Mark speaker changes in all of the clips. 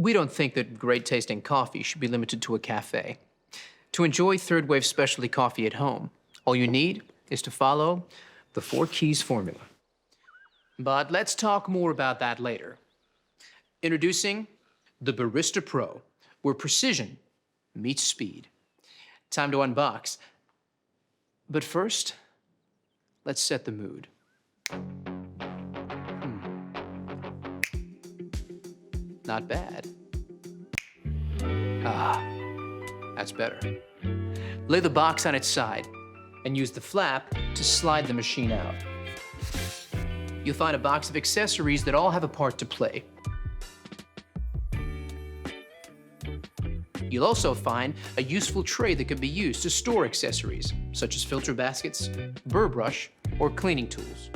Speaker 1: We don't think that great-tasting coffee should be limited to a cafe. To enjoy third-wave specialty coffee at home, all you need is to follow the 4 keys formula. But let's talk more about that later. Introducing the Barista Pro, where precision meets speed. Time to unbox. But first, let's set the mood. Not bad. Ah, that's better. Lay the box on its side and use the flap to slide the machine out. You'll find a box of accessories that all have a part to play. You'll also find a useful tray that can be used to store accessories, such as filter baskets, burr brush, or cleaning tools.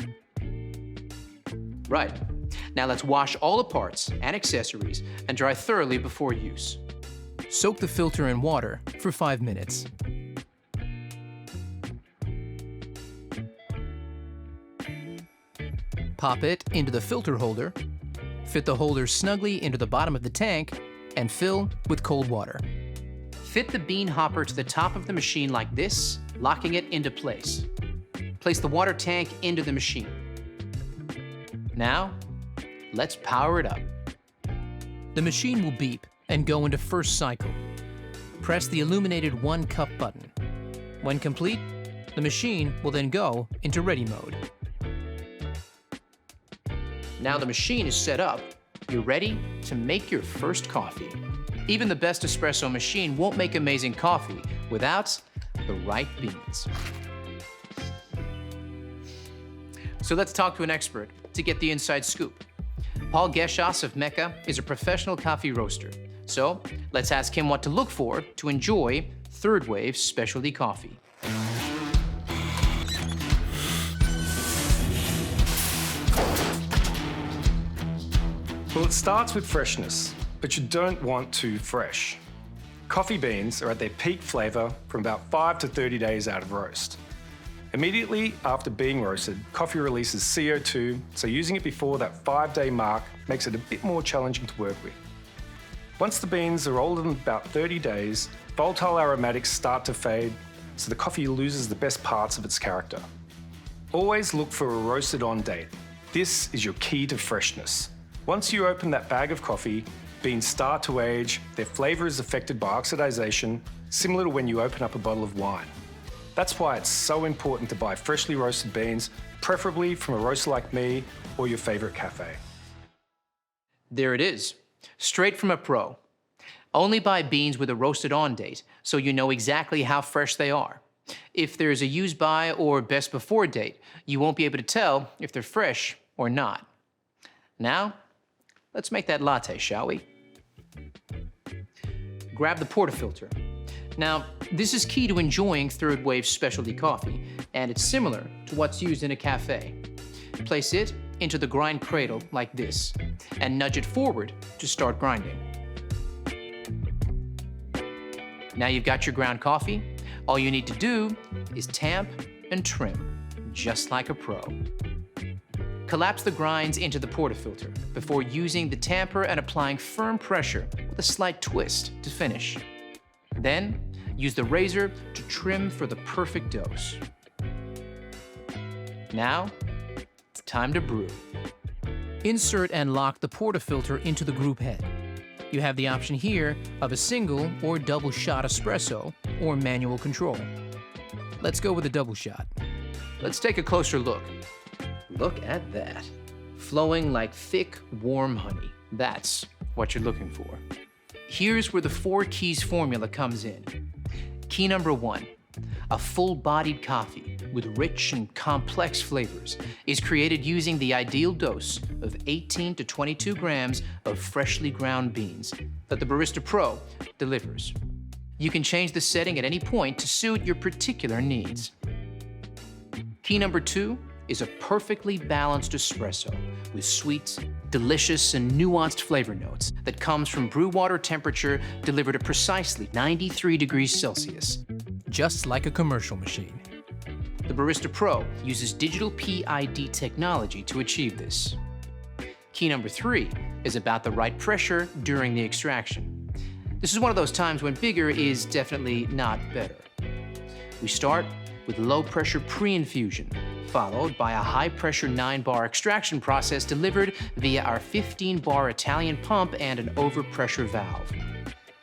Speaker 1: Right, now let's wash all the parts and accessories and dry thoroughly before use. Soak the filter in water for 5 minutes. Pop it into the filter holder, fit the holder snugly into the bottom of the tank, and fill with cold water. Fit the bean hopper to the top of the machine like this, locking it into place. Place the water tank into the machine. Now, let's power it up. The machine will beep and go into first cycle. Press the illuminated 1 cup button. When complete, the machine will then go into ready mode. Now the machine is set up, you're ready to make your first coffee. Even the best espresso machine won't make amazing coffee without the right beans. So let's talk to an expert to get the inside scoop. Paul Geschas of Mecca is a professional coffee roaster. So let's ask him what to look for to enjoy third-wave specialty coffee.
Speaker 2: Well, it starts with freshness, but you don't want too fresh. Coffee beans are at their peak flavour from about 5 to 30 days out of roast. Immediately after being roasted, coffee releases CO2, so using it before that 5-day mark makes it a bit more challenging to work with. Once the beans are older than about 30 days, volatile aromatics start to fade, so the coffee loses the best parts of its character. Always look for a roasted on date. This is your key to freshness. Once you open that bag of coffee, beans start to age, their flavour is affected by oxidisation, similar to when you open up a bottle of wine. That's why it's so important to buy freshly roasted beans, preferably from a roaster like me or your favourite cafe.
Speaker 1: There it is, straight from a pro. Only buy beans with a roasted on date, so you know exactly how fresh they are. If there's a use by or best before date, you won't be able to tell if they're fresh or not. Now, let's make that latte, shall we? Grab the portafilter. Now, this is key to enjoying third-wave specialty coffee, and it's similar to what's used in a cafe. Place it into the grind cradle like this, and nudge it forward to start grinding. Now you've got your ground coffee. All you need to do is tamp and trim, just like a pro. Collapse the grinds into the portafilter before using the tamper and applying firm pressure with a slight twist to finish. Then, use the razor to trim for the perfect dose. Now, it's time to brew. Insert and lock the portafilter into the group head. You have the option here of a single or double shot espresso or manual control. Let's go with a double shot. Let's take a closer look. Look at that. Flowing like thick, warm honey. That's what you're looking for. Here's where the 4 keys formula comes in. Key number 1, a full-bodied coffee with rich and complex flavors is created using the ideal dose of 18 to 22 grams of freshly ground beans that the Barista Pro delivers. You can change the setting at any point to suit your particular needs. Key number 2 is a perfectly balanced espresso with sweet, delicious, and nuanced flavor notes that comes from brew water temperature delivered at precisely 93 degrees Celsius, just like a commercial machine. The Barista Pro uses digital PID technology to achieve this. Key number 3 is about the right pressure during the extraction. This is one of those times when bigger is definitely not better. We start with low-pressure pre-infusion, followed by a high-pressure 9-bar extraction process delivered via our 15-bar Italian pump and an overpressure valve.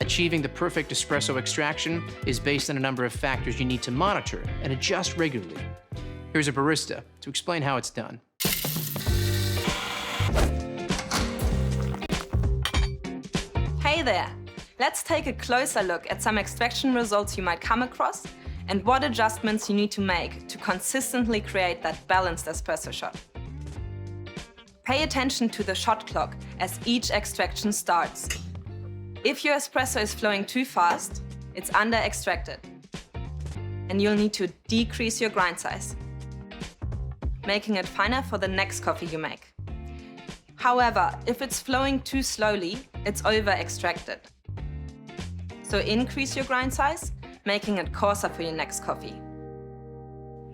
Speaker 1: Achieving the perfect espresso extraction is based on a number of factors you need to monitor and adjust regularly. Here's a barista to explain how it's done.
Speaker 3: Hey there! Let's take a closer look at some extraction results you might come across and what adjustments you need to make to consistently create that balanced espresso shot. Pay attention to the shot clock as each extraction starts. If your espresso is flowing too fast, it's under-extracted, and you'll need to decrease your grind size, making it finer for the next coffee you make. However, if it's flowing too slowly, it's over-extracted. So increase your grind size, making it coarser for your next coffee.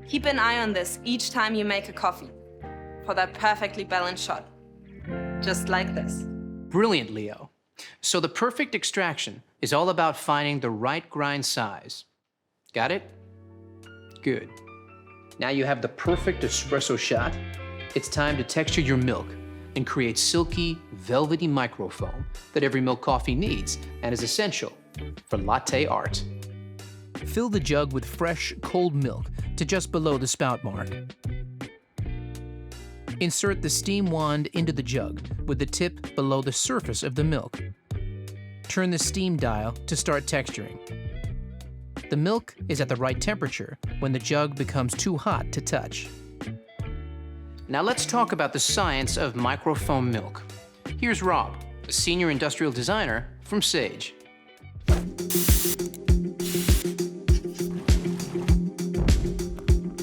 Speaker 3: Keep an eye on this each time you make a coffee for that perfectly balanced shot, just like this.
Speaker 1: Brilliant, Leo. So the perfect extraction is all about finding the right grind size. Got it? Good. Now you have the perfect espresso shot. It's time to texture your milk and create silky, velvety microfoam that every milk coffee needs and is essential for latte art. Fill the jug with fresh, cold milk to just below the spout mark. Insert the steam wand into the jug with the tip below the surface of the milk. Turn the steam dial to start texturing. The milk is at the right temperature when the jug becomes too hot to touch. Now let's talk about the science of microfoam milk. Here's Rob, a senior industrial designer from Sage.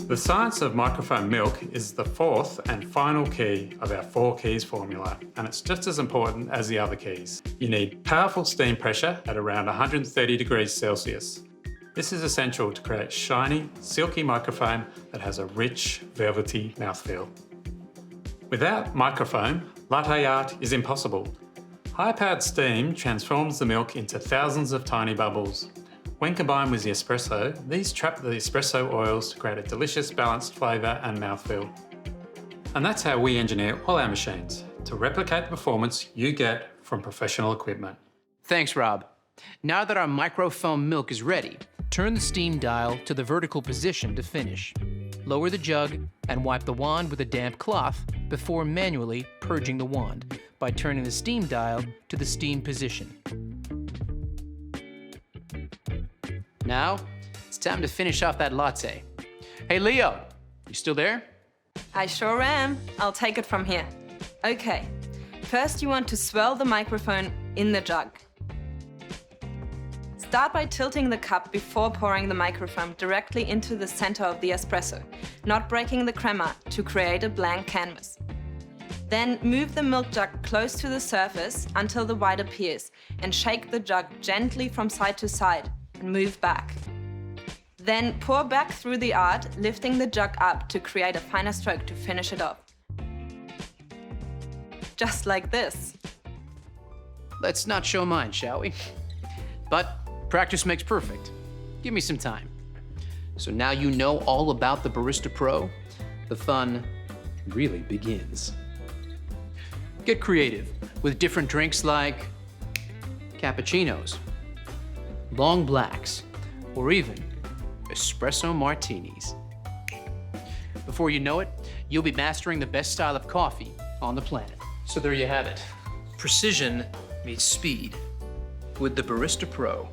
Speaker 4: The science of microfoam milk is the fourth and final key of our 4 keys formula, and it's just as important as the other keys. You need powerful steam pressure at around 130 degrees Celsius. This is essential to create shiny, silky microfoam that has a rich, velvety mouthfeel. Without microfoam, latte art is impossible. High-powered steam transforms the milk into thousands of tiny bubbles. When combined with the espresso, these trap the espresso oils to create a delicious balanced flavour and mouthfeel. And that's how we engineer all our machines, to replicate the performance you get from professional equipment.
Speaker 1: Thanks, Rob. Now that our microfoam milk is ready, turn the steam dial to the vertical position to finish. Lower the jug and wipe the wand with a damp cloth before manually purging the wand by turning the steam dial to the steam position. Now, it's time to finish off that latte. Hey, Leo, you still there?
Speaker 3: I sure am. I'll take it from here. Okay, first you want to swirl the microphone in the jug. Start by tilting the cup before pouring the microfoam directly into the center of the espresso, not breaking the crema to create a blank canvas. Then move the milk jug close to the surface until the white appears and shake the jug gently from side to side and move back. Then pour back through the art, lifting the jug up to create a finer stroke to finish it off. Just like this.
Speaker 1: Let's not show mine, shall we? But practice makes perfect. Give me some time. So now you know all about the Barista Pro, the fun really begins. Get creative with different drinks like cappuccinos, long blacks, or even espresso martinis. Before you know it, you'll be mastering the best style of coffee on the planet. So there you have it. Precision meets speed with the Barista Pro.